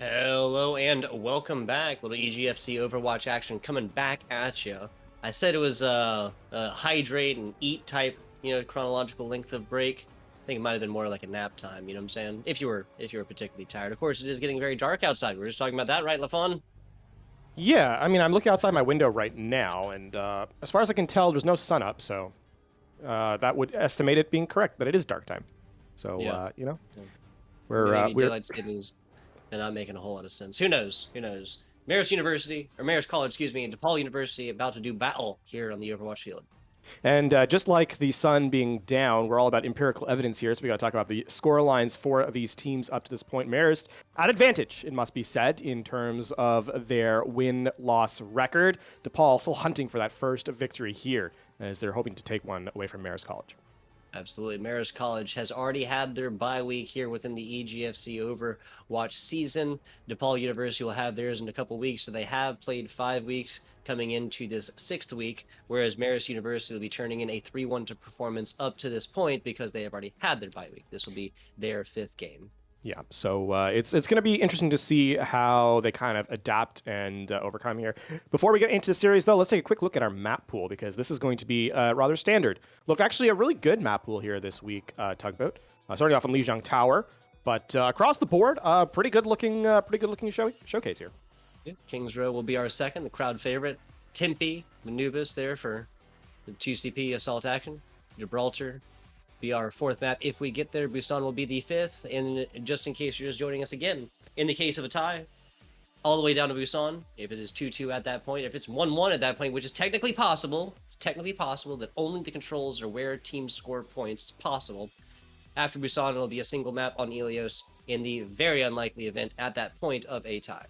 Hello and welcome back. Little EGFC Overwatch action coming back at you. I said it was a hydrate and eat type, chronological length of break. I think it might have been more like a nap time. You know what I'm saying? If you were particularly tired, of course, it is getting very dark outside. We were just talking about that, right, LaFon? Yeah, I mean, I'm looking outside my window right now, and as far as I can tell, there's no sun up, so that would estimate it being correct that it is dark time. So, Yeah. we're Daylight savings and not making a whole lot of sense. Who knows? Who knows? Marist College, excuse me, and DePaul University about to do battle here on the Overwatch field. And just like the sun being down, we're all about empirical evidence here, so we got to talk about the score lines for these teams up to this point. Marist at advantage, it must be said, in terms of their win-loss record. DePaul still hunting for that first victory here, as they're hoping to take one away from Marist College. Absolutely. Marist College has already had their bye week here within the EGFC Overwatch season. DePaul University will have theirs in a couple weeks, so they have played 5 weeks coming into this 6th week, whereas Marist University will be turning in a 3-1 to performance up to this point because they have already had their bye week. This will be their 5th game. Yeah, so it's going to be interesting to see how they kind of adapt and overcome here. Before we get into the series, though, let's take a quick look at our map pool because this is going to be rather standard. Look, actually, a really good map pool here this week, Tugboat. Starting off on Lijiang Tower, but across the board, pretty good looking showcase here. Yeah. Kings Row will be our second, the crowd favorite. Tempe, Manubis there for the 2CP assault action. Gibraltar be our 4th map. If we get there, Busan will be the 5th. And just in case you're just joining us again, in the case of a tie, all the way down to Busan, if it is 2-2 at that point, if it's 1-1 at that point, which is technically possible, it's technically possible that only the controls are where teams score points. It's possible. After Busan, it'll be a single map on Ilios in the very unlikely event at that point of a tie.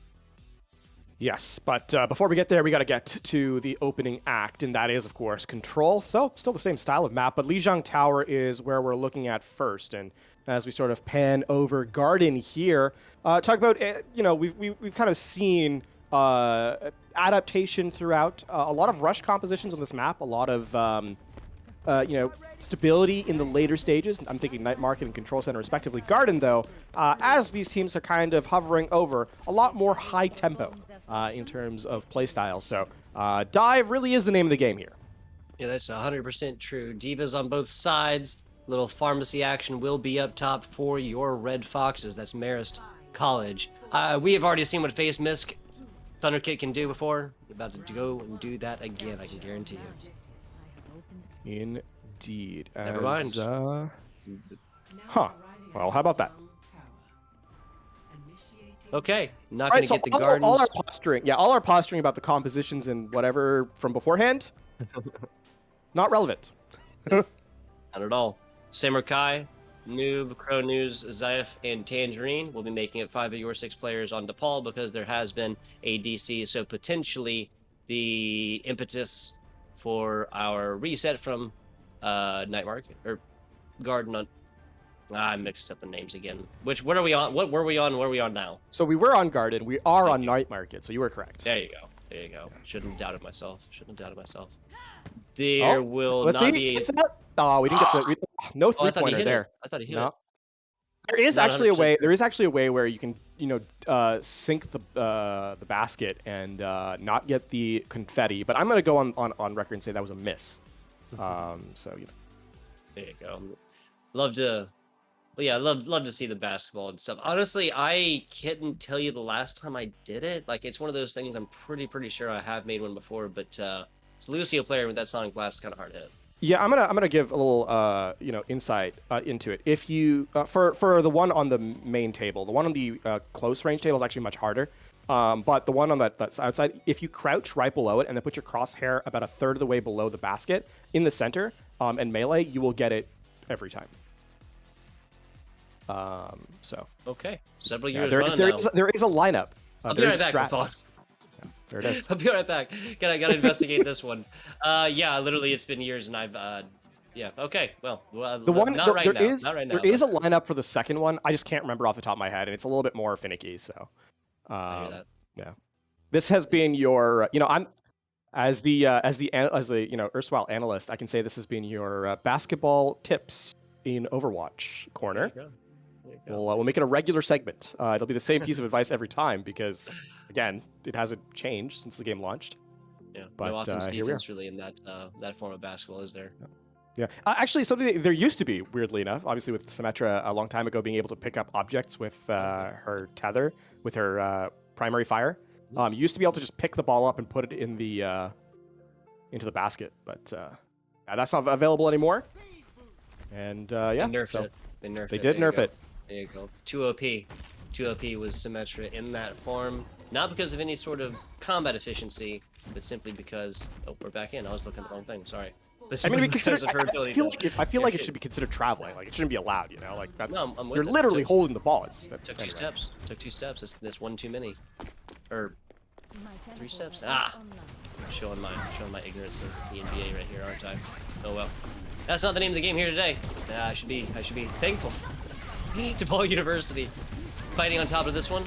Yes, but before we get there, we got to get to the opening act, and that is, of course, Control. So, still the same style of map, but Lijiang Tower is where we're looking at first. And as we sort of pan over Garden here, talk about, we've kind of seen adaptation throughout. A lot of rush compositions on this map, a lot of, stability in the later stages. I'm thinking Night Market and Control Center, respectively. Garden, though, as these teams are kind of hovering over, a lot more high tempo in terms of playstyle. So, Dive really is the name of the game here. Yeah, that's 100% true. Divas on both sides. Little pharmacy action will be up top for your Red Foxes. That's Marist College. We have already seen what Face Misk Thunderkick can do before. We're about to go and do that again, I can guarantee you. Indeed. Never mind. Huh. Well, how about that? Okay, not going to get the gardens. All our posturing about the compositions and whatever from beforehand, not relevant. Not at all. Samurai, Noob, Crow News, Zaif, and Tangerine will be making it 5 of your 6 players on DePaul because there has been a DC, so potentially the impetus for our reset from Night Market or Garden on. I mixed up the names again. What are we on? What were we on? Where are we on now? So we were on Garden. We are on Night Market. So you were correct. There you go. There you go. Shouldn't have doubted myself. There will let's not see. be. Oh, we didn't get the no 3-pointer there. I thought he hit it. There is actually a way. There is actually a way where you can, sink the basket and not get the confetti. But I'm gonna go on record and say that was a miss. So there you go. Love to see the basketball and stuff. Honestly, I couldn't tell you the last time I did it. Like, it's one of those things I'm pretty sure I have made one before, but as a Lucio player with that Sonic Blast is kind of hard to hit. Yeah, I'm gonna give a little insight into it. If you for the one on the main table, the one on the close range table is actually much harder. But the one on that's outside, if you crouch right below it and then put your crosshair about a third of the way below the basket in the center and melee, you will get it every time. So okay, several years there is a lineup. I'll be right back. There it is. I'll be right back. Gotta investigate this one. Yeah, literally, it's been years, and I've yeah. Okay, well, the one not right now. Not right now. There is a lineup for the second one. I just can't remember off the top of my head, and it's a little bit more finicky. So, I hear that. Yeah, this has been your, I'm as the erstwhile analyst, I can say this has been your basketball tips in Overwatch corner. We'll make it a regular segment. It'll be the same piece of advice every time because, again, it hasn't changed since the game launched. Yeah, but no offense defense really in that form of basketball, is there? Yeah, actually, something there used to be, weirdly enough, obviously with Symmetra a long time ago, being able to pick up objects with her tether, with her primary fire. You used to be able to just pick the ball up and put it in the into the basket, but that's not available anymore. And yeah, they nerfed it. They nerfed it. They did nerf it. There you go. 2 OP. 2 OP was Symmetra in that form, not because of any sort of combat efficiency, but simply because we're back in. I was looking at the wrong thing. Sorry. I mean, I feel like it should be considered traveling. Like, it shouldn't be allowed, you know? Like, that's... No, you're literally holding the ball. Took 2 steps. Took 2 steps. That's 1 too many. Or 3 steps. Ah! Showing my ignorance of the NBA right here, aren't I? Oh well. That's not the name of the game here today. I should be thankful. DePaul University fighting on top of this one.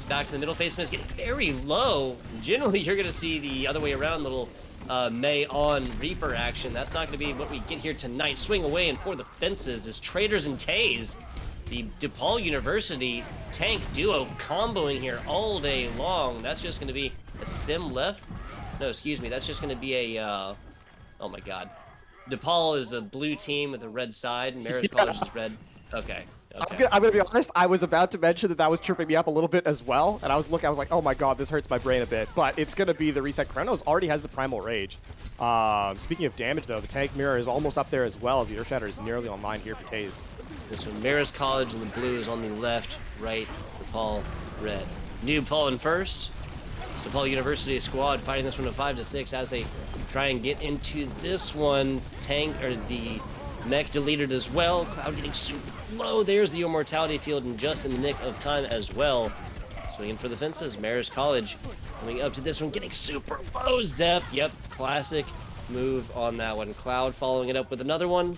Back to the middle. Face miss getting very low. Generally, you're going to see the other way around, little May on Reaper action. That's not going to be what we get here tonight. Swing away and for the fences is Traders and Taze. The DePaul University tank duo comboing here all day long. That's just going to be a sim left. No, excuse me. That's just going to be a, oh my god. DePaul is a blue team with a red side, and Marist College is red. Okay. I'm gonna be honest. I was about to mention that was tripping me up a little bit as well, and I was like, oh my god, this hurts my brain a bit. But it's gonna be the reset. Chronos already has the Primal Rage. Speaking of damage, though, the tank mirror is almost up there as well, as the Earth Shatter is nearly online here for Taze. So Marist College and the blue is on the left, right, DePaul red. Noob falling first. DePaul University squad fighting this one to 5-6 as they try and get into this one. Tank or the mech deleted as well. Cloud getting super low. There's the immortality field and just in the nick of time as well. Swinging for the fences. Marist College coming up to this one, getting super low. Zeph, yep, classic move on that one. Cloud following it up with another one.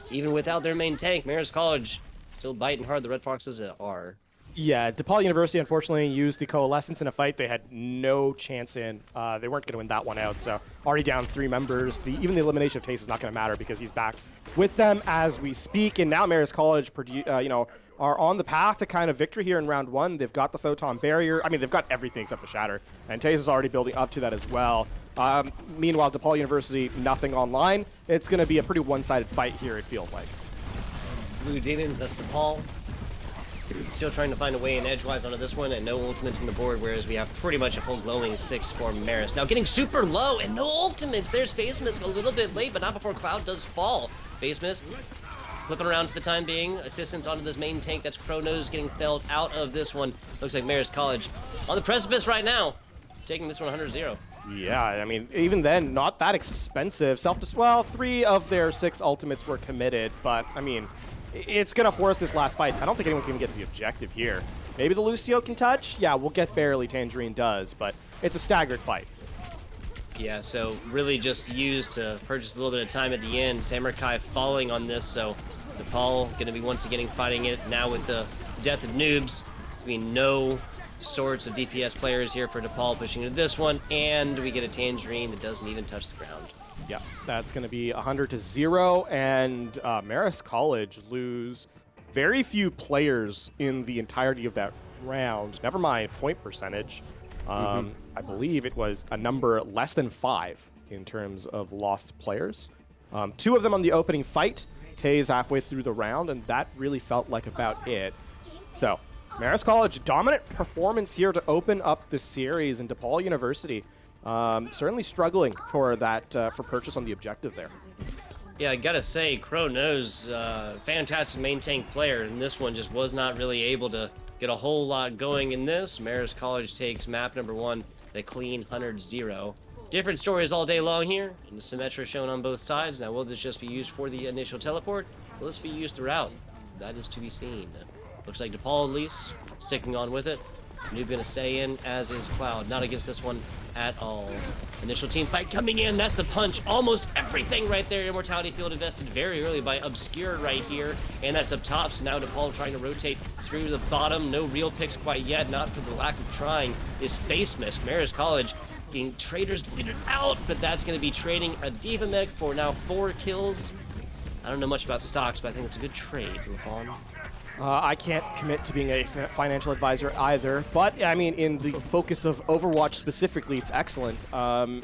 Even without their main tank, Marist College still biting hard. The Red Foxes are. Yeah, DePaul University unfortunately used the Coalescence in a fight they had no chance in. They weren't going to win that one out, so already down 3 members. Even the elimination of Taze is not going to matter because he's back with them as we speak. And now Marist College, are on the path to kind of victory here in round 1. They've got the Photon Barrier. I mean, they've got everything except the Shatter, and Taze is already building up to that as well. Meanwhile, DePaul University, nothing online. It's going to be a pretty one-sided fight here, it feels like. Blue Demons, that's DePaul. Still trying to find a way in edgewise onto this one, and no ultimates on the board, whereas we have pretty much a full glowing 6 for Marist. Now getting super low, and no ultimates. There's Face Miss a little bit late, but not before Cloud does fall. Face Miss flipping around for the time being. Assistance onto this main tank. That's Chronos getting felled out of this one. Looks like Marist College on the precipice right now, taking this one 100-0. Yeah, I mean, even then, not that expensive. Well, 3 of their 6 ultimates were committed, but, I mean, it's going to force this last fight. I don't think anyone can get to the objective here. Maybe the Lucio can touch? Yeah, we'll get barely. Tangerine does, but it's a staggered fight. Yeah, so really just used to purchase a little bit of time at the end. Samurai falling on this, so DePaul going to be once again fighting it now with the death of noobs. I mean, no sorts of DPS players here for DePaul pushing into this one, and we get a Tangerine that doesn't even touch the ground. Yeah, that's going to be 100-0, and Marist College lose very few players in the entirety of that round. Never mind point percentage. I believe it was a number less than 5 in terms of lost players. 2 of them on the opening fight. Taze halfway through the round, and that really felt like about it. So, Marist College, dominant performance here to open up the series, and DePaul University certainly struggling for that for purchase on the objective there. Yeah, I gotta say, Crow knows fantastic main tank player, and this one just was not really able to get a whole lot going in this. Marist College takes map number 1, the clean 100-0. Different stories all day long here, and the Symmetra shown on both sides. Now, will this just be used for the initial teleport? Will this be used throughout? That is to be seen. Looks like DePaul, at least, sticking on with it. Noob gonna stay in, as is Cloud. Not against this one at all. Initial team fight coming in. That's the punch. Almost everything right there. Immortality field invested very early by Obscure right here. And that's up top. So now DePaul trying to rotate through the bottom. No real picks quite yet. Not for the lack of trying. Is Face Miss. Marist College being Traders deleted out. But that's going to be trading a Diva Mech for now 4 kills. I don't know much about stocks, but I think it's a good trade, LaFawn. I can't commit to being a financial advisor either, but I mean, in the focus of Overwatch specifically, it's excellent,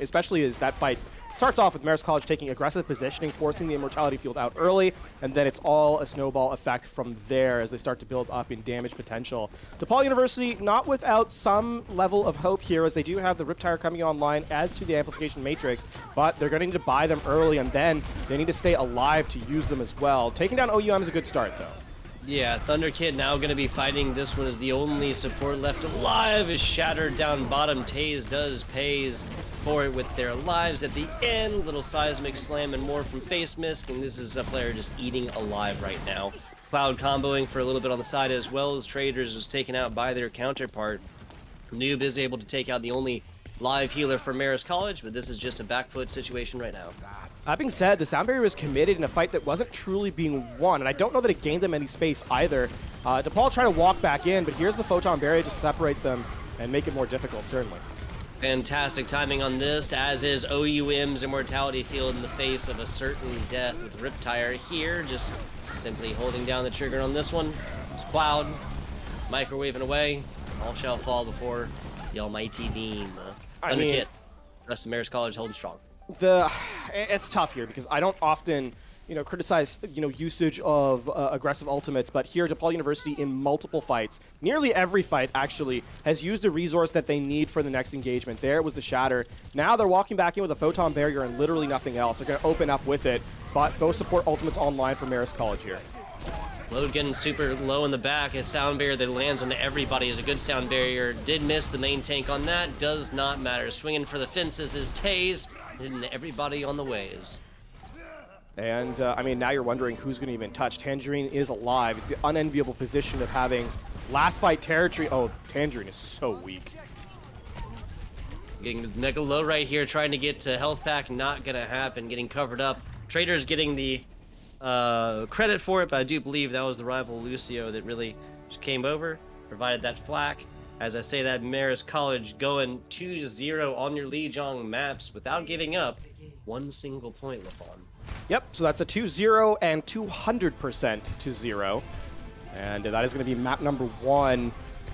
especially as that fight starts off with Marist College taking aggressive positioning, forcing the Immortality field out early, and then it's all a snowball effect from there as they start to build up in damage potential. DePaul University not without some level of hope here, as they do have the Riptire coming online as to the Amplification Matrix, but they're going to need to buy them early, and then they need to stay alive to use them as well. Taking down OUM is a good start, though. Yeah, Thunder Kid now going to be fighting. This one is the only support left alive. Is shattered down bottom. Taze pays for it with their lives at the end. Little seismic slam and more from Face Mist, and this is a player just eating alive right now. Cloud comboing for a little bit on the side, as well as Traders is taken out by their counterpart. Noob is able to take out the only live healer for Marist College, but this is just a backfoot situation right now. That being said, the Sound Barrier was committed in a fight that wasn't truly being won, and I don't know that it gained them any space either. DePaul trying to walk back in, but here's the Photon Barrier to separate them and make it more difficult, certainly. Fantastic timing on this, as is OUM's Immortality Field in the face of a certain death with Riptire here, just simply holding down the trigger on this one. It's Cloud, microwaving away, all shall fall before the almighty beam. Thunder Kid, rest of Marist College holding strong. It's tough here because I don't often, criticize, usage of aggressive ultimates, but here DePaul University in multiple fights, nearly every fight actually, has used a resource that they need for the next engagement. There it was the Shatter. Now they're walking back in with a Photon Barrier and literally nothing else. They're going to open up with it, but those support ultimates online for Marist College here. Load getting super low in the back. A Sound Barrier that lands on everybody is a good Sound Barrier. Did miss the main tank on that. Does not matter. Swinging for the fences is Taze, hitting everybody on the ways. And, now you're wondering who's going to even touch. Tangerine is alive. It's the unenviable position of having last fight territory. Oh, Tangerine is so weak. Getting mega low right here, trying to get to health pack. Not going to happen. Getting covered up. Trader's getting the credit for it, but I do believe that was the rival Lucio that really just came over, provided that flak. As I say that, Marist College going 2-0 on your Lijiang maps without giving up one single point, LaFon. Yep, so that's a 2-0 and 200% to 0. And that is going to be map number 1.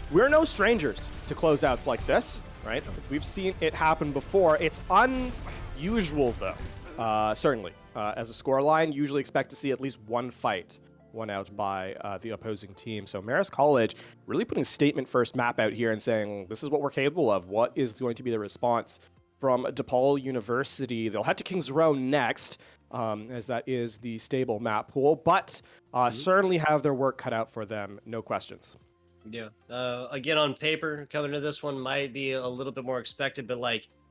We're no strangers to closeouts like this, right? We've seen it happen before. It's unusual, though, certainly. As a scoreline, usually expect to see at least one fight won out by the opposing team. So Marist College really putting statement first map out here and saying, this is what we're capable of. What is going to be the response from DePaul University? They'll head to Kings Row next, as that is the stable map pool, but certainly have their work cut out for them, no questions. Yeah. Again, on paper, coming to this one might be a little bit more expected, but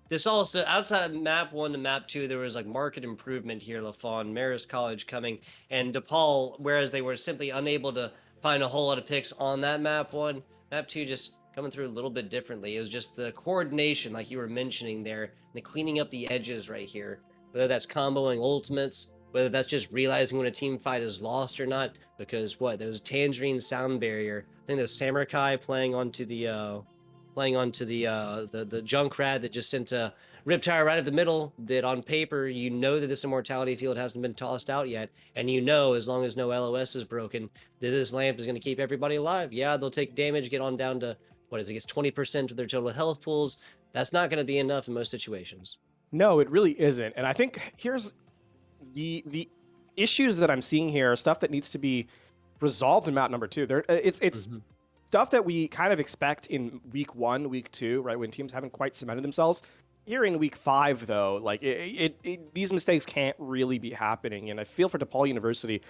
this also, outside of map 1 to map 2, there was market improvement here, LaFon. Marist College coming, and DePaul, whereas they were simply unable to find a whole lot of picks on that map 1, map 2 just coming through a little bit differently. It was just the coordination, like you were mentioning there, the cleaning up the edges right here. Whether that's comboing ultimates, whether that's just realizing when a team fight is lost or not, because there was Tangerine Sound Barrier. I think there's Samurai playing onto the Junkrat that just sent a Riptire right at the middle, that on paper, that this Immortality field hasn't been tossed out yet, and as long as no LOS is broken, that this lamp is going to keep everybody alive. Yeah, they'll take damage, get on down to, 20% of their total health pools. That's not going to be enough in most situations. No, it really isn't. And I think here's the issues that I'm seeing here are stuff that needs to be resolved in map number 2. It's stuff that we kind of expect in week 1, week 2, right, when teams haven't quite cemented themselves. Here in week 5, though, these mistakes can't really be happening. And I feel for DePaul University,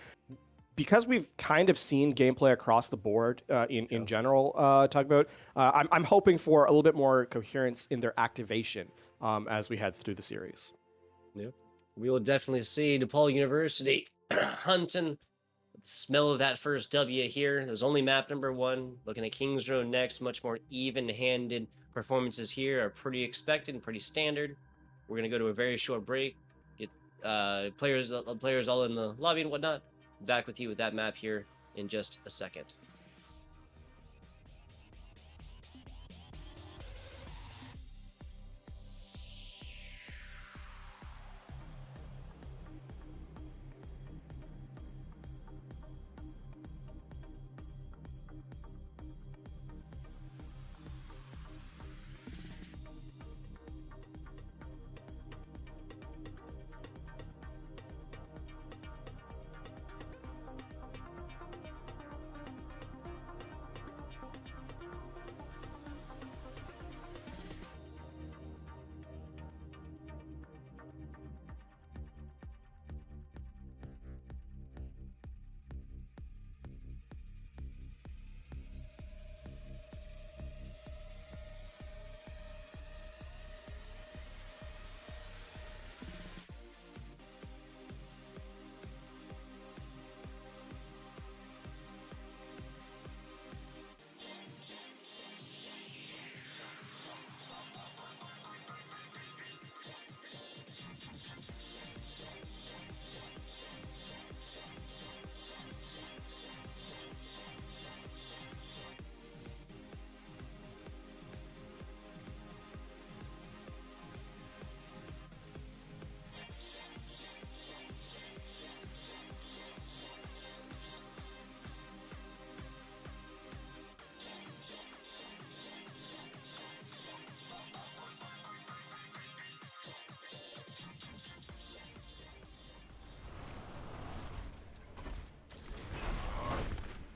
because we've kind of seen gameplay across the board in general, Tugboat, I'm hoping for a little bit more coherence in their activation as we head through the series. Yeah, we will definitely see DePaul University hunting. Smell of that first W here. There's only map number 1. Looking at Kings Row next. Much more even-handed performances here are pretty expected and pretty standard. We're going to go to a very short break. Get players all in the lobby and whatnot. Back with you with that map here in just a second.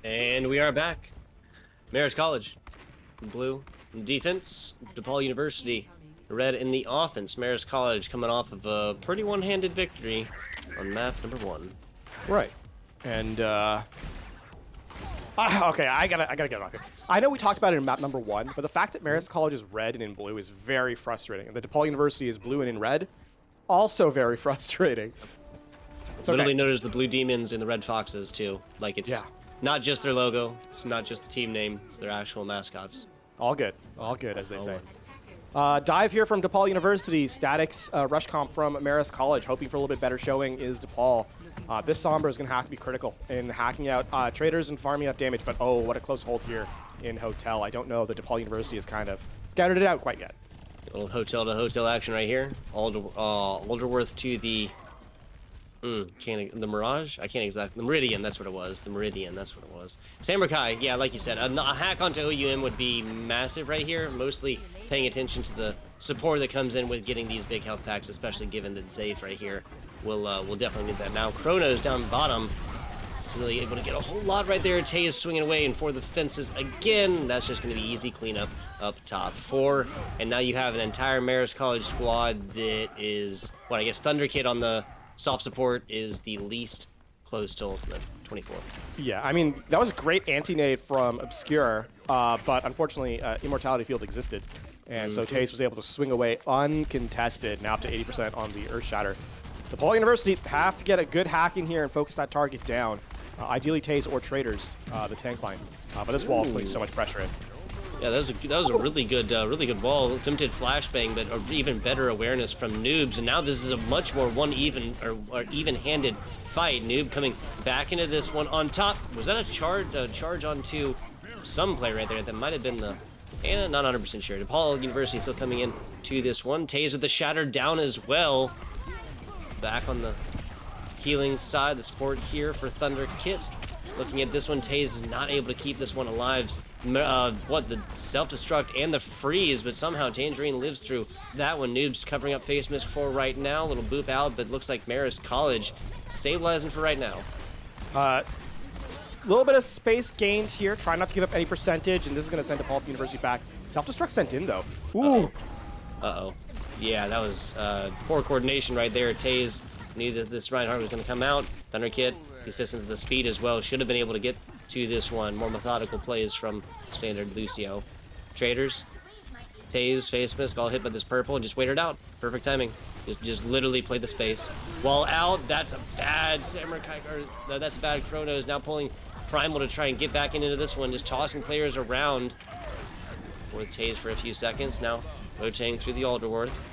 And we are back. Marist College, blue in defense. DePaul University, red in the offense. Marist College coming off of a pretty one-handed victory on map number 1. Right. And okay, I gotta get on here. I know we talked about it in map number 1, but the fact that Marist College is red and in blue is very frustrating. And the DePaul University is blue and in red, also very frustrating. It's okay. Literally noticed the blue demons and the red foxes too. Like it's not just their logo, it's not just the team name, it's their actual mascots. All good, as they say. Dive here from DePaul University. Statics rush comp from Marist College. Hoping for a little bit better showing is DePaul. This Sombra is going to have to be critical in hacking out traders and farming up damage, but oh, what a close hold here in Hotel. I don't know that DePaul University has kind of scattered it out quite yet. A little hotel to hotel action right here. Alderworth to the the Mirage? I can't exactly. The Meridian, that's what it was. The Meridian, that's what it was. Samurai, yeah, like you said, a hack onto OUM would be massive right here. Mostly paying attention to the support that comes in with getting these big health packs, especially given that Zafe right here will definitely need that. Now Chronos down bottom is really able to get a whole lot right there. Tay is swinging away and for the fences again. That's just going to be easy cleanup up top. 4, and now you have an entire Marist College squad that is, what I guess Thunder Kid on the soft support is the least close to ultimate, 24. Yeah, I mean, that was a great anti-nade from Obscure, but unfortunately, Immortality Field existed. And so Taze was able to swing away uncontested, now up to 80% on the Earth Shatter. DePaul University have to get a good hack in here and focus that target down. Ideally Taze or Traders, the tank line. But this wall is putting so much pressure in. Yeah, that was a really good wall. Attempted flashbang, but even better awareness from Noobs. And now this is a much more even-handed fight. Noob coming back into this one on top. Was that a charge onto some player right there? That might have been the. And not 100% sure. DePaul University still coming in to this one. Taze with the shatter down as well. Back on the healing side, the support here for Thunder Kit. Looking at this one, Taze is not able to keep this one alive. The self-destruct and the freeze, but somehow Tangerine lives through that one. Noob's covering up face mist for right now. Little boop out, but looks like Marist College stabilizing for right now. A little bit of space gained here. Try not to give up any percentage, and this is going to send DePaul University back. Self-destruct sent in, though. Ooh. Uh-oh. Yeah, that was poor coordination right there. Taze knew that this Reinhardt was going to come out. Thunder Kid, assistance to the speed as well. Should have been able to get to this one. More methodical plays from standard Lucio. Traders. Taze, face mist, all hit by this purple, and just wait it out. Perfect timing. Just literally play the space. While out, that's a bad Samurai, or that's a bad Chronos. Now pulling Primal to try and get back into this one, just tossing players around. With Taze for a few seconds. Now rotating through the Alderworth.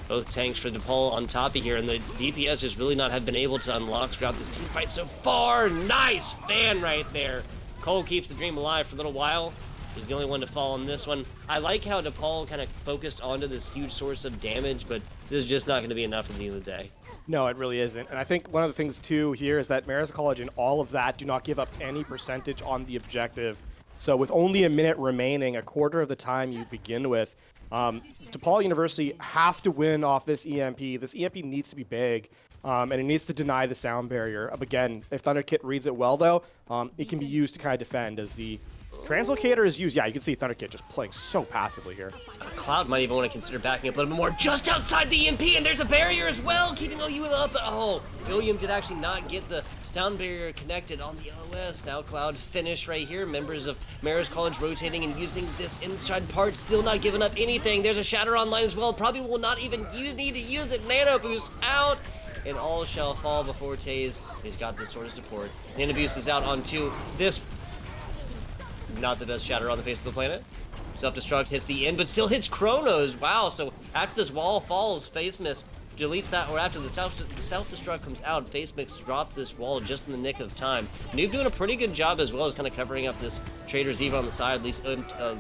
Both tanks for DePaul on top of here, and the DPS just really not have been able to unlock throughout this team fight so far. Nice fan right there. Cole keeps the dream alive for a little while. He's the only one to fall on this one. I like how DePaul kind of focused onto this huge source of damage, but this is just not going to be enough at the end of the day. No, it really isn't. And I think one of the things, too, here is that Marist College and all of that do not give up any percentage on the objective. So with only a minute remaining, a quarter of the time you begin with, DePaul University have to win off this EMP. This EMP needs to be big, and it needs to deny the sound barrier. Again, if Thunder Kit reads it well, though, it can be used to kind of defend as the Translocator is used. Yeah, you can see Thunder Kit just playing so passively here. Cloud might even want to consider backing up a little bit more just outside the EMP, and there's a barrier as well, keeping OU up. Oh, William did actually not get the sound barrier connected on the OS. Now Cloud finish right here. Members of Marist College rotating and using this inside part, still not giving up anything. There's a shatter online as well. Probably will not even need to use it. Nano boost out. And all shall fall before Taze. He's got this sort of support. Nano boost is out onto this. Not the best shatter on the face of the planet. Self-destruct hits the end, but still hits Chronos. Wow, so after this wall falls, Face Mist deletes that, or after the self-destruct comes out, Face Mist dropped this wall just in the nick of time. Noob doing a pretty good job as well as kind of covering up this Trader's Eve on the side, at least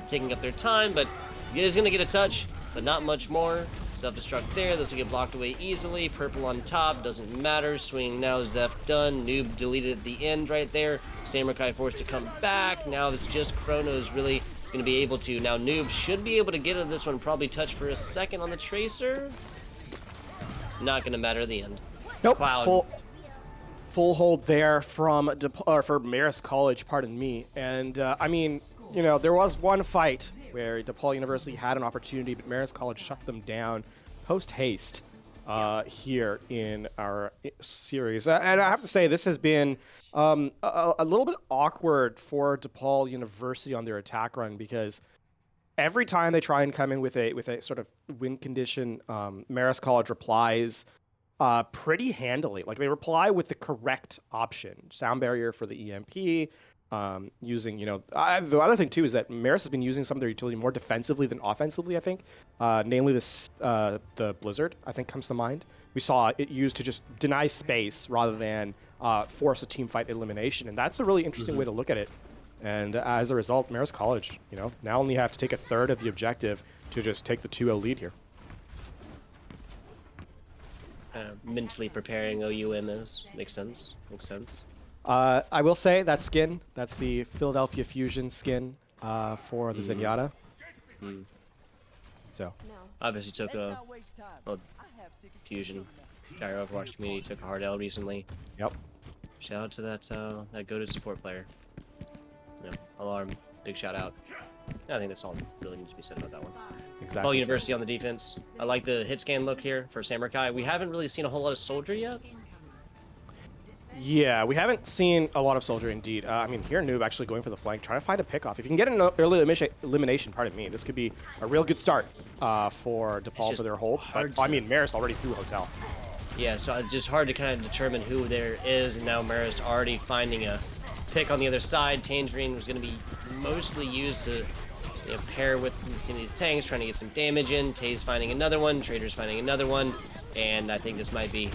taking up their time, but he's going to get a touch, but not much more. Self-destruct there, this will get blocked away easily. Purple on top, doesn't matter. Swinging now, Zeph done. Noob deleted at the end right there. Samurai forced to come back. Now it's just Chronos really going to be able to. Now Noob should be able to get into this one, probably touch for a second on the Tracer. Not going to matter at the end. Nope, Cloud. full hold there from for Marist College, pardon me. And I mean, you know, there was one fight where DePaul University had an opportunity, but Marist College shut them down post haste here in our series. And I have to say, this has been a little bit awkward for DePaul University on their attack run, because every time they try and come in with a sort of win condition, Marist College replies pretty handily. Like, they reply with the correct option. Sound barrier for the EMP, using, you know, the other thing too is that Marist has been using some of their utility more defensively than offensively, I think. Namely the Blizzard, I think, comes to mind. We saw it used to just deny space rather than force a team fight elimination, and that's a really interesting way to look at it. And as a result, Marist College, you know, now only have to take a third of the objective to just take the 2-0 lead here. Mentally preparing OUM is makes sense. Makes sense. I will say that skin, that's the Philadelphia Fusion skin for the Zenyatta. So Obviously took a Fusion. Entire Overwatch community took a hard L recently. Yep. Shout out to that goated support player. You know, Alarm, big shout out. I think that's all really needs to be said about that one. Exactly. Ball University on the defense. I like the hit scan look here for Samurai. We haven't really seen a whole lot of Soldier yet. Yeah, we haven't seen a lot of Soldier indeed. I mean, here Noob actually going for the flank, trying to find a pickoff. If you can get an early elimination, pardon me, this could be a real good start for DePaul for their hold. But, I mean, Marist already threw Hotel. Yeah, so it's just hard to kind of determine who there is, and now Marist already finding a pick on the other side. Tangerine was going to be mostly used to pair with some of these tanks, trying to get some damage in. Tay's finding another one, Trader's finding another one, and I think this might be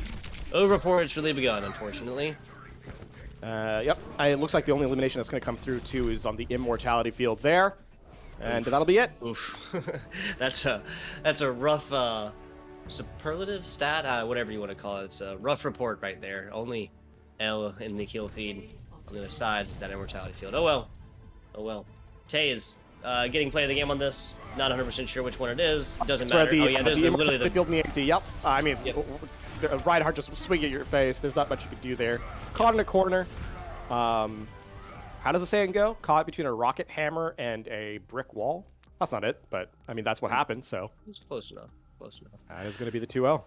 over before it's really begun, unfortunately. Yep, it looks like the only elimination that's going to come through, too, is on the Immortality field there, and that'll be it. Oof. That's a rough superlative stat, whatever you want to call it. It's a rough report right there. Only L in the kill feed. On the other side is that Immortality field. Oh well. Oh well. Tay is getting play of the game on this. Not 100% sure which one it is. Doesn't matter. Oh yeah, there's literally the field in the AT. Yep. I mean, Reinhardt just swing at your face. There's not much you can do there. Caught in a corner. How does the saying go? Caught between a rocket hammer and a brick wall. That's not it, but I mean that's what happened. So it's close enough. Close enough. That is going to be the 2-0.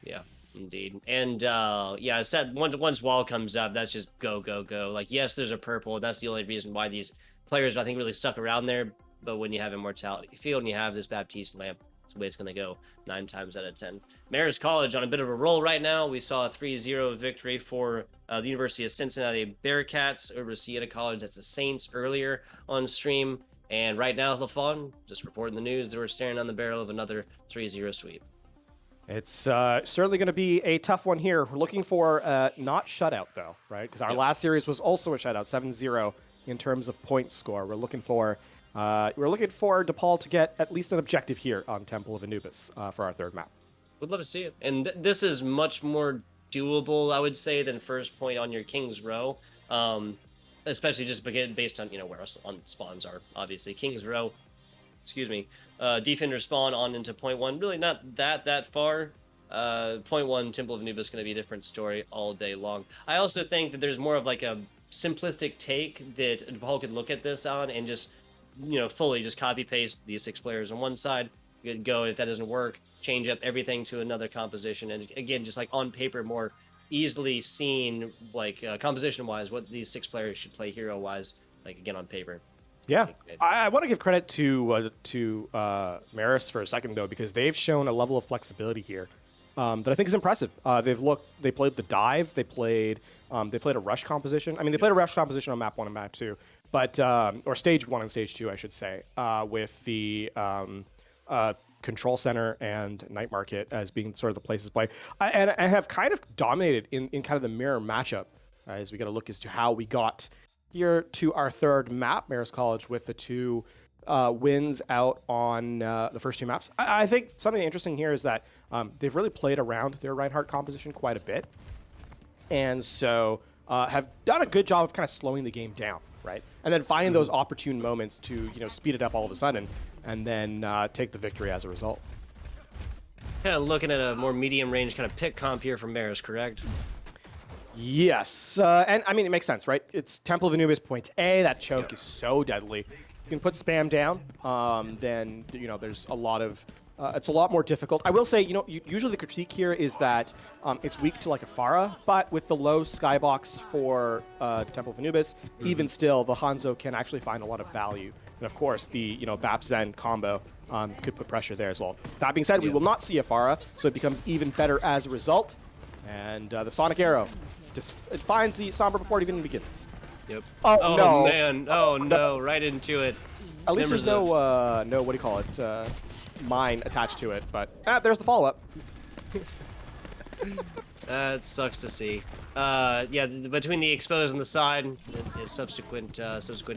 Yeah. Indeed. And yeah, I said once wall comes up, that's just go, go, go. Like, yes, there's a purple. That's the only reason why these players, I think, really stuck around there. But when you have Immortality field and you have this Baptiste lamp, that's the way it's going to go 9 times out of 10. Marist College on a bit of a roll right now. We saw a 3-0 victory for the University of Cincinnati Bearcats over Siena College. That's the Saints earlier on stream. And right now, LaFawn, just reporting the news, that we're staring on the barrel of another 3-0 sweep. It's certainly going to be a tough one here. We're looking for not shutout, though, right? Because our last series was also a shutout, 7-0 in terms of point score. We're looking for DePaul to get at least an objective here on Temple of Anubis for our third map. Would love to see it. And this is much more doable, I would say, than first point on your King's Row. Especially just based on, where us on spawns are, obviously. King's Row, excuse me. Defender spawn on into point 1, really not that far. Point 1, Temple of Anubis is going to be a different story all day long. I also think that there's more of like a simplistic take that DePaul could look at this on and just, fully just copy paste these 6 players on one side. You could go, if that doesn't work, change up everything to another composition. And again, just like on paper, more easily seen, like composition wise, what these 6 players should play hero wise, like again on paper. Yeah, I want to give credit to Marist for a second though, because they've shown a level of flexibility here that I think is impressive. They played the dive, they played a rush composition. I mean, they played a rush composition on map 1 and map 2, but or stage 1 and stage 2, I should say, with the control center and night market as being sort of the places to play, and have kind of dominated in kind of the mirror matchup as we got to look as to how we got here to our third map, Marist College, with the 2 wins out on the first 2 maps. I think something interesting here is that they've really played around their Reinhardt composition quite a bit, and so have done a good job of kind of slowing the game down, right? And then finding those opportune moments to speed it up all of a sudden, and then take the victory as a result. Kind of looking at a more medium range kind of pick comp here from Marist, correct? Yes, and I mean, it makes sense, right? It's Temple of Anubis point A. That choke is so deadly. You can put spam down, then, you know, there's a lot of... it's a lot more difficult. I will say, you know, usually the critique here is that it's weak to like a Pharah, but with the low skybox for Temple of Anubis, even still, the Hanzo can actually find a lot of value. And of course, the, you know, Bap Zen combo could put pressure there as well. That being said, we will not see a Pharah, so it becomes even better as a result. And the Sonic Arrow just it finds the Sombra before it even begins. Yep. Oh, no. Man. Oh, no. Right into it. At least there's no, what do you call it? Mine attached to it, but there's the follow-up. That sucks to see. Yeah, between the expose and the side, the subsequent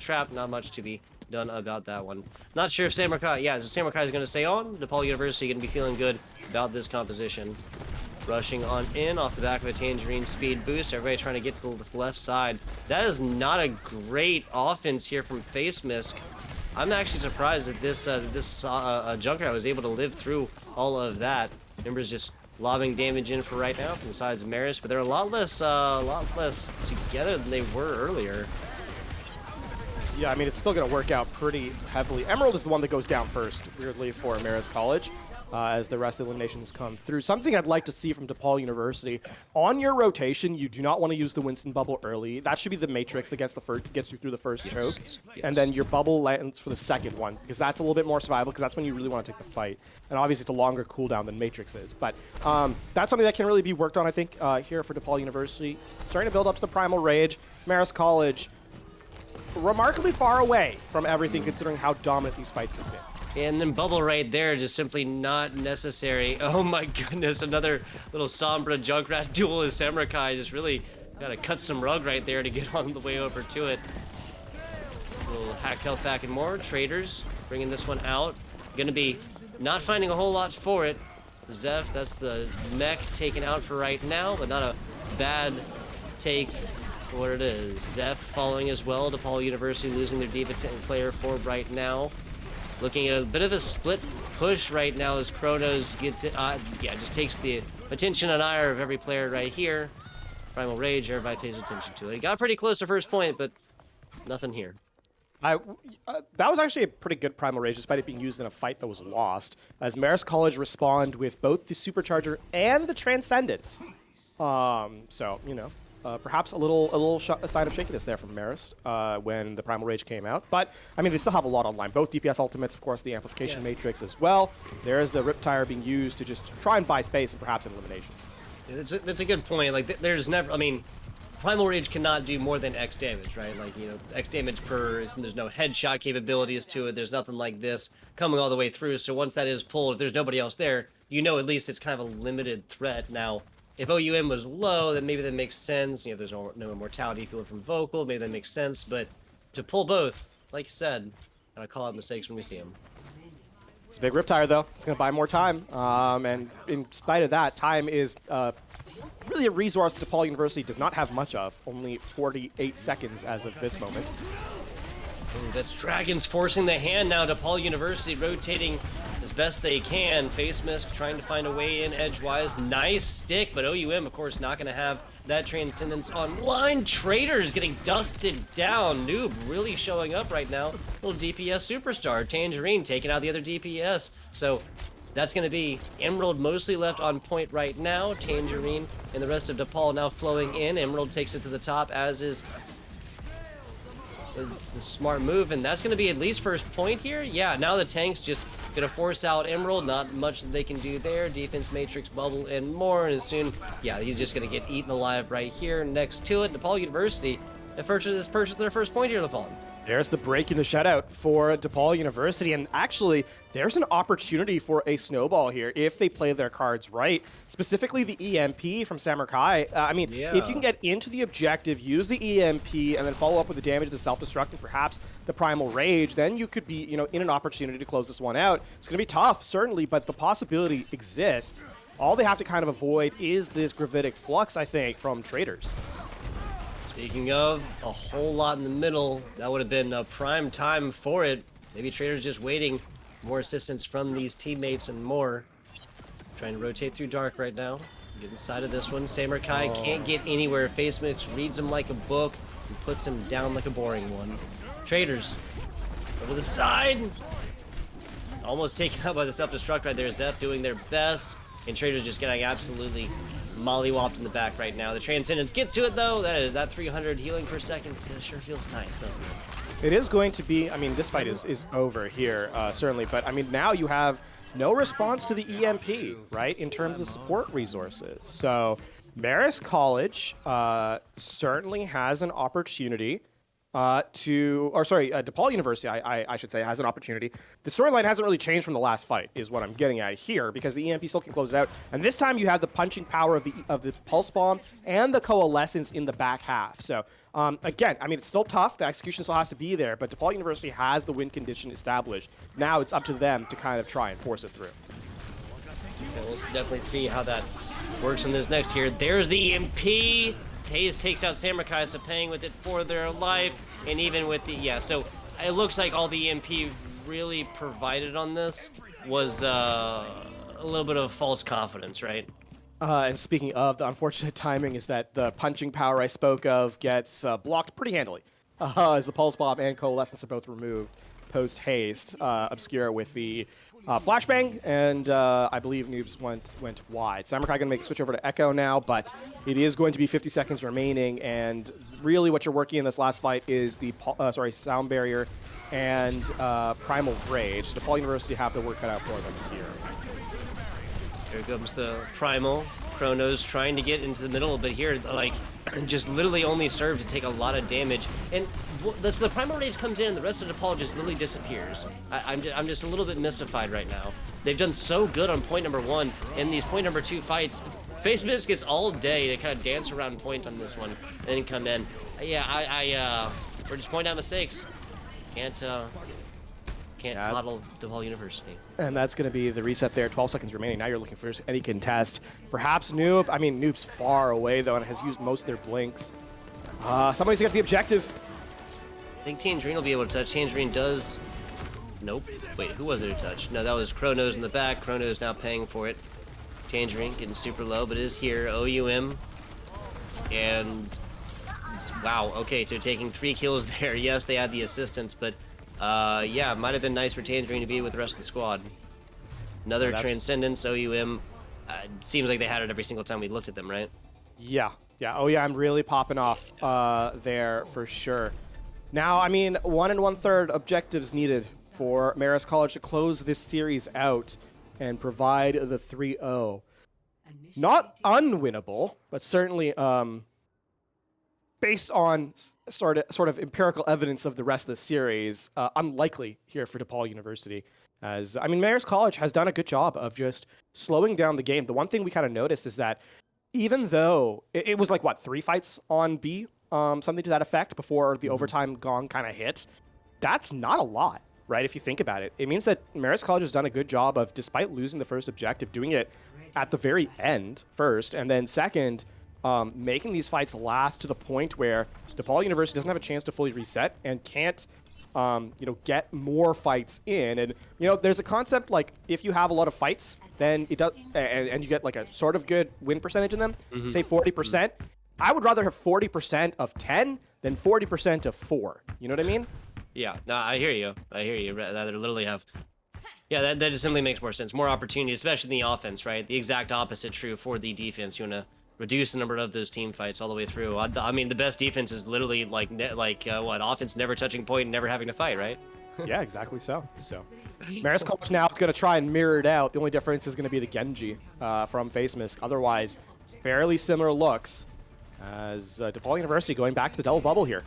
trap, not much to be done about that one. Not sure if Samurai, Samurai is going to stay on. DePaul University going to be feeling good about this composition. Rushing on in off the back of a Tangerine speed boost. Everybody trying to get to the left side. That is not a great offense here from Face Misk. I'm actually surprised that this Junkrat was able to live through all of that. Ember's just lobbing damage in for right now from the sides of Marist, but they're a lot less together than they were earlier. Yeah, I mean, it's still going to work out pretty heavily. Emerald is the one that goes down first, weirdly, for Marist College. As the rest of the eliminations come through. Something I'd like to see from DePaul University. On your rotation, you do not want to use the Winston bubble early. That should be the matrix that gets you through the first choke. Yes. And then your bubble lands for the second one, because that's a little bit more survivable, because that's when you really want to take the fight. And obviously, it's a longer cooldown than Matrix is. But that's something that can really be worked on, I think, here for DePaul University. Starting to build up to the Primal Rage. Marist College, remarkably far away from everything, considering how dominant these fights have been. And then bubble right there, just simply not necessary. Oh my goodness, another little Sombra Junkrat duel as Samurai just really gotta cut some rug right there to get on the way over to it. A little hacked health back and more. Traders bringing this one out. Gonna be not finding a whole lot for it. Zeph, that's the mech taken out for right now, but not a bad take for what it is. Zeph following as well. DePaul University losing their D.Va player for right now. Looking at a bit of a split push right now as Kronos gets it, just takes the attention and ire of every player right here. Primal Rage, everybody pays attention to it. He got pretty close to first point, but nothing here. That was actually a pretty good Primal Rage, despite it being used in a fight that was lost, as Marist College respond with both the Supercharger and the Transcendence. So, you know, perhaps a sign of shakiness there from Marist when the Primal Rage came out. But, I mean, they still have a lot online. Both DPS ultimates, of course, the Amplification Matrix as well. There is the Riptire being used to just try and buy space and perhaps an elimination. That's a good point. Like, there's never, I mean, Primal Rage cannot do more than X damage, right? Like, you know, X damage per, there's no headshot capabilities to it. There's nothing like this coming all the way through. So once that is pulled, if there's nobody else there, you know at least it's kind of a limited threat. Now, if OUM was low, then maybe that makes sense. You know, if there's no immortality feeling from Vocal, maybe that makes sense. But to pull both, like you said, gotta call out mistakes when we see them. It's a big Riptire, though. It's going to buy more time. And in spite of that, time is really a resource that DePaul University does not have much of. Only 48 seconds as of this moment. Ooh, that's Dragons forcing the hand now. DePaul University rotating as best they can. Face Misk trying to find a way in edgewise. Nice stick, but OUM, of course, not going to have that Transcendence online. Traders getting dusted down. Noob really showing up right now. Little DPS superstar. Tangerine taking out the other DPS. So that's going to be Emerald mostly left on point right now. Tangerine and the rest of DePaul now flowing in. Emerald takes it to the top, as is the smart move, and that's going to be at least first point here. Yeah, now the tank's just going to force out Emerald. Not much that they can do there. Defense, Matrix, Bubble, and more. And soon, yeah, he's just going to get eaten alive right here next to it. DePaul University has purchased their first point here of the fall. There's the break in the shutout for DePaul University, and actually, there's an opportunity for a snowball here if they play their cards right, specifically the EMP from Samurai. I mean, if you can get into the objective, use the EMP, and then follow up with the damage of the self-destruct and perhaps the Primal Rage, then you could be, you know, in an opportunity to close this one out. It's going to be tough, certainly, but the possibility exists. All they have to kind of avoid is this Gravitic Flux, I think, from Traders. Speaking of, a whole lot in the middle. That would have been a prime time for it. Maybe Traders just waiting. More assistance from these teammates and more. Trying to rotate through Dark right now. Get inside of this one. Samurai can't get anywhere. Face Mix reads him like a book and puts him down like a boring one. Traders over the side. Almost taken out by the self-destruct right there. Zeph doing their best. And Traders just getting absolutely mollywopped in the back right now. The Transcendence gets to it though. That 300 healing per second sure feels nice, doesn't it? It is going to be, I mean, this fight is over here, certainly. But, I mean, now you have no response to the EMP, right, in terms of support resources. So Marist College certainly has an opportunity DePaul University, I should say, has an opportunity. The storyline hasn't really changed from the last fight, is what I'm getting at here, because the EMP still can close it out. And this time you have the punching power of the Pulse Bomb and the Coalescence in the back half. So, again, I mean, it's still tough. The execution still has to be there, but DePaul University has the win condition established. Now it's up to them to kind of try and force it through. Okay, we'll definitely see how that works in this next here. There's the EMP. Taze takes out Samurai to paying with it for their life, and even with the, so it looks like all the EMP really provided on this was a little bit of false confidence, right? And speaking of, the unfortunate timing is that the punching power I spoke of gets blocked pretty handily, as the Pulse Bomb and Coalescence are both removed post-haste. Obscura with the flashbang, and I believe Noobs went wide. Samurai going to make a switch over to Echo now, but it is going to be 50 seconds remaining, and really what you're working in this last fight is the Sound Barrier and Primal Rage. So DePaul University have to work cut out for them here. Here comes the Primal. Chronos trying to get into the middle, but here, like, just literally only served to take a lot of damage. And the Primal Rage comes in, and the rest of DePaul just literally disappears. I'm just a little bit mystified right now. They've done so good on point number 1, in these point number 2 fights. Face Mist gets all day to kind of dance around point on this one, and then come in. Yeah, we're just pointing out mistakes. Can't coddle DePaul University. And that's going to be the reset there. 12 seconds remaining. Now you're looking for any contest. Perhaps Noob. I mean, Noob's far away, though, and has used most of their blinks. Somebody's got the objective. I think Tangerine will be able to touch. Tangerine does. Nope. Wait, who was there to touch? No, that was Chronos in the back. Chronos now paying for it. Tangerine getting super low, but it is here. OUM. And wow, okay, so taking 3 kills there. Yes, they had the assistance, but yeah, it might have been nice for Tangerine to be with the rest of the squad. Another Transcendence, OUM. Seems like they had it every single time we looked at them, right? Yeah. Oh yeah, I'm really popping off there for sure. Now, I mean, 1 1/3 objectives needed for Marist College to close this series out and provide the 3-0. Not unwinnable, but certainly based on sort of empirical evidence of the rest of the series, unlikely here for DePaul University. As, I mean, Marist College has done a good job of just slowing down the game. The one thing we kind of noticed is that even though it was like, what, 3 fights on B? Something to that effect before the overtime gong kind of hit. That's not a lot, right? If you think about it. It means that Marist College has done a good job of, despite losing the first objective, doing it at the very end first, and then second, making these fights last to the point where DePaul University doesn't have a chance to fully reset and can't, get more fights in. And, there's a concept like if you have a lot of fights, then it does, and you get like a sort of good win percentage in them, say 40%. I would rather have 40% of 10 than 40% of 4. You know what I mean? Yeah, no, I hear you. Rather literally have... Yeah, that just simply makes more sense. More opportunity, especially in the offense, right? The exact opposite true for the defense. You want to reduce the number of those team fights all the way through. I mean, the best defense is literally offense never touching point and never having to fight, right? Yeah, exactly so. So, Marist College now going to try and mirror it out. The only difference is going to be the Genji from Face Mist. Otherwise, fairly similar looks. As DePaul University going back to the double bubble here.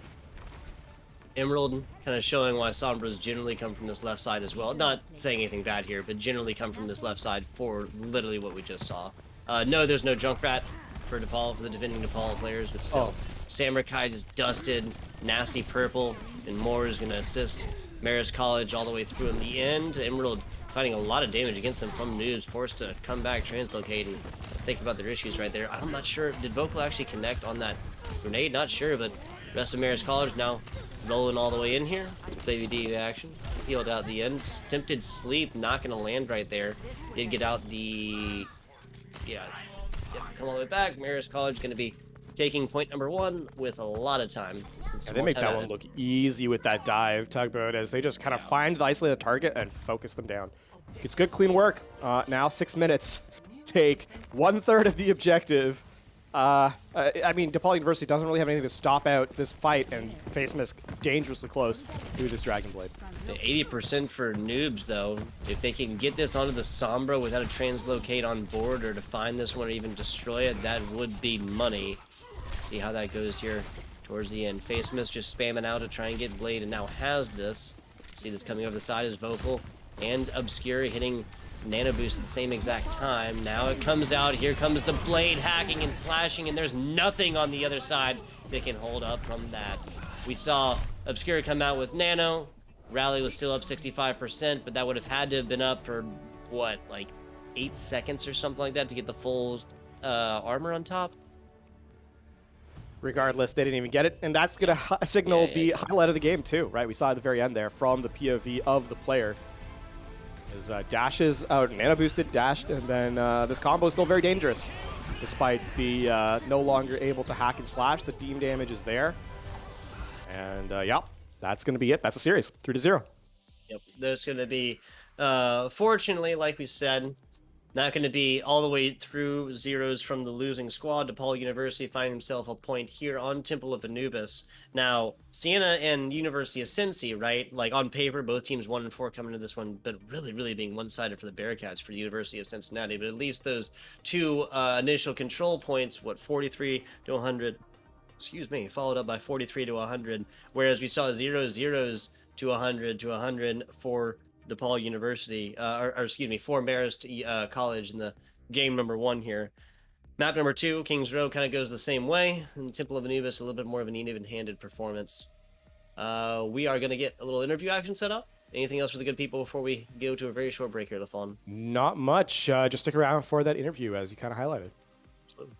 Emerald kind of showing why Sombras generally come from this left side as well. Not saying anything bad here, but generally come from this left side for literally what we just saw. No, there's no Junkrat for DePaul, for the defending DePaul players, but still. Samurai just dusted, nasty purple, and Moore is going to assist Marist College all the way through in the end. Emerald finding a lot of damage against them from News, forced to come back, translocate, and think about their issues right there. I'm not sure. Did Vocal actually connect on that grenade? Not sure, but rest of Marist College now rolling all the way in here. Baby D action. Healed out the end. Tempted Sleep, not going to land right there. Did get out the... Yeah. Yep, come all the way back. Marist College going to be taking point number 1 with a lot of time. And they make that one look easy with that dive, Tugboat, as they just kind of find the isolated target and focus them down. It's good, clean work. Now 6 minutes. Take 1/3 of the objective. I mean, DePaul University doesn't really have anything to stop out this fight, and Face Mist dangerously close to this Dragon Blade. 80% for noobs, though. If they can get this onto the Sombra without a translocate on board or to find this one or even destroy it, that would be money. See how that goes here towards the end. Face Mist just spamming out to try and get Blade, and now has this. See this coming over the side is Vocal and Obscure hitting Nano Boost at the same exact time. Now it comes out. Here comes the Blade hacking and slashing, and there's nothing on the other side that can hold up from that. We saw Obscure come out with Nano. Rally was still up 65%, but that would have had to have been up for, what, like 8 seconds or something like that to get the full armor on top? Regardless, they didn't even get it, and that's going to signal the highlight of the game, too, right? We saw at the very end there from the POV of the player. His dashes out, Nano boosted, dashed, and then this combo is still very dangerous. Despite the no longer able to hack and slash, the team damage is there. And yeah, that's going to be it. That's a series, 3-0. Yep, there's going to be, fortunately, like we said, not going to be all the way through zeros from the losing squad. DePaul University finding himself a point here on Temple of Anubis. Now, Siena and University of Cincy, right? Like, on paper, both teams 1 and 4 coming into this one, but really being one-sided for the Bearcats for the University of Cincinnati. But at least those 2 initial control points, what, 43 to 100, excuse me, followed up by 43 to 100, whereas we saw 0-0s to 100 for DePaul University, or excuse me, for Marist College in the game number 1 here. Map number 2, Kings Row, kind of goes the same way, and Temple of Anubis, a little bit more of an even-handed performance. We are going to get a little interview action set up. Anything else for the good people before we go to a very short break here, LaFawn? Not much. Just stick around for that interview, as you kind of highlighted. Absolutely.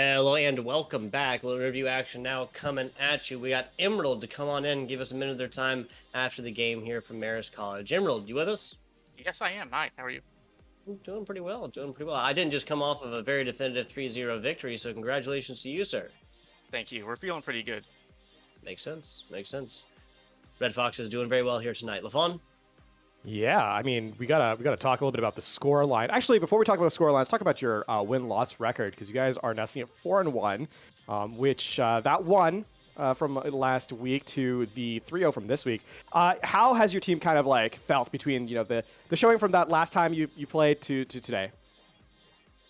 Hello and welcome back. A little review action now coming at you. We got Emerald to come on in and give us a minute of their time after the game here from Marist College. Emerald, you with us? Yes, I am. Hi, how are you? I'm doing pretty well. I'm doing pretty well. I didn't just come off of a very definitive 3-0 victory, so congratulations to you, sir. Thank you. We're feeling pretty good. Makes sense. Makes sense. Red Fox is doing very well here tonight. LaFon? Yeah, I mean, we gotta talk a little bit about the score line. Actually, before we talk about the score line, let's talk about your win-loss record because you guys are now sitting at 4-1, which that one from last week to the 3-0 from this week. How has your team kind of like felt between the showing from that last time you played to today?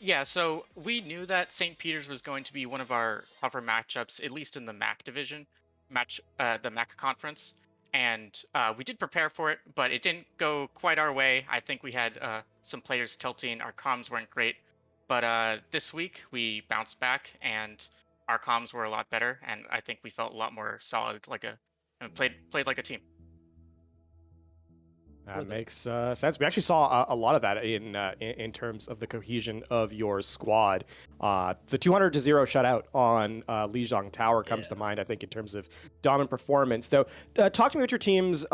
Yeah, so we knew that St. Peter's was going to be one of our tougher matchups, at least in the MAC division, the MAC conference, and we did prepare for it, but it didn't go quite our way. I think we had some players tilting. Our comms weren't great, but this week we bounced back, and our comms were a lot better, and I think we felt a lot more solid, and played like a team. That makes sense. We actually saw a lot of that in terms of the cohesion of your squad. The 200-0 shutout on Lijiang Tower comes to mind, I think, in terms of dominant performance. Though, talk to me about your teams.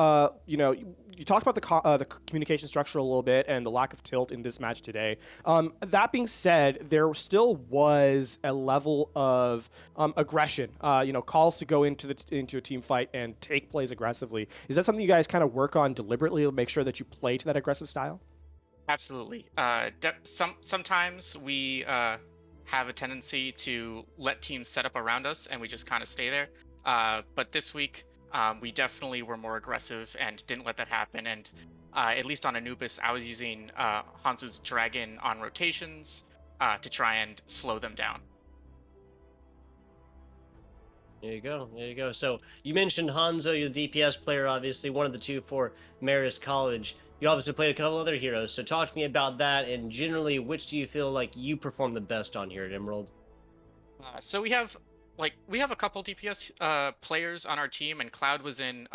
You talked about the communication structure a little bit and the lack of tilt in this match today. That being said, there still was a level of aggression. Calls to go into a team fight and take plays aggressively. Is that something you guys kind of work on deliberately to make sure that you play to that aggressive style? Absolutely. Sometimes we have a tendency to let teams set up around us, and we just kind of stay there. But this week, we definitely were more aggressive and didn't let that happen. And at least on Anubis, I was using Hanzo's Dragon on rotations to try and slow them down. There you go. There you go. So you mentioned Hanzo, you're the DPS player, obviously, one of the two for Marist College. You obviously played a couple other heroes. So talk to me about that, and generally, which do you feel like you perform the best on here at Emerald? So we have a couple DPS players on our team, and Cloud was in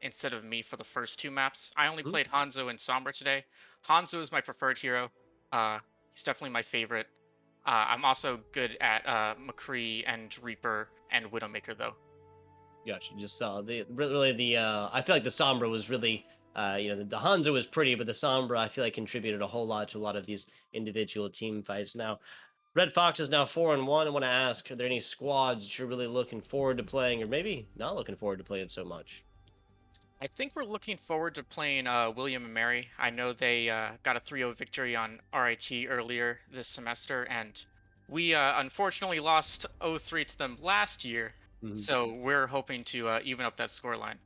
instead of me for the first two maps. I only Mhm. played Hanzo and Sombra today. Hanzo is my preferred hero. He's definitely my favorite. I'm also good at McCree and Reaper and Widowmaker though. Gotcha. Just really the I feel like the Sombra was really the Hanzo was pretty, but the Sombra I feel like contributed a whole lot to a lot of these individual team fights. Now, Red Fox is now 4-1. I want to ask, are there any squads that you're really looking forward to playing, or maybe not looking forward to playing so much? I think we're looking forward to playing William and Mary. I know they got a 3-0 victory on RIT earlier this semester, and we unfortunately lost 0-3 to them last year. Mhm. So we're hoping to even up that scoreline.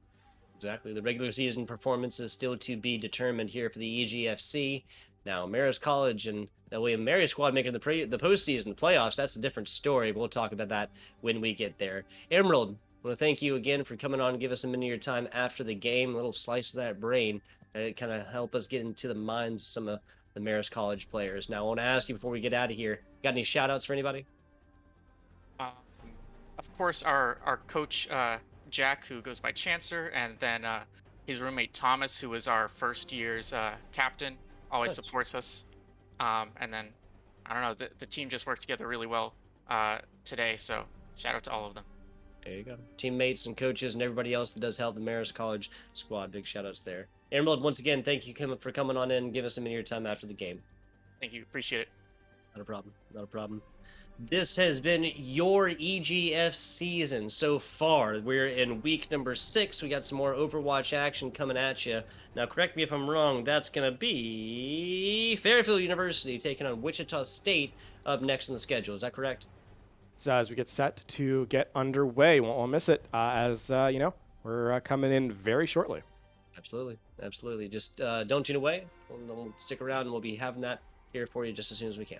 Exactly. The regular season performance is still to be determined here for the EGFC. Now, Marist College and the William Mary squad making the postseason, the playoffs, that's a different story. But we'll talk about that when we get there. Emerald, I want to thank you again for coming on and give us a minute of your time after the game, a little slice of that brain. Kind of help us get into the minds of some of the Marist College players. Now, I want to ask you before we get out of here, got any shout outs for anybody? Um, of course, our coach Jack, who goes by Chancer, and then his roommate Thomas, who was our first year's captain, always Nice. supports us. And then I don't know, the team just worked together really well today. So shout out to all of them. There you go. Teammates and coaches and everybody else that does help the Marist College squad. Big shout outs there. Emerald, once again, thank you for coming on in and give us a minute of your time after the game. Thank you, appreciate it. Not a problem. Not a problem. This has been your EGF season so far. We're in week number 6. We got some more Overwatch action coming at you. Now, correct me if I'm wrong. That's going to be Fairfield University taking on Wichita State up next in the schedule. Is that correct? So as we get set to get underway, won't miss it. We're coming in very shortly. Absolutely. Absolutely. Just don't tune away. We'll stick around and we'll be having that here for you just as soon as we can.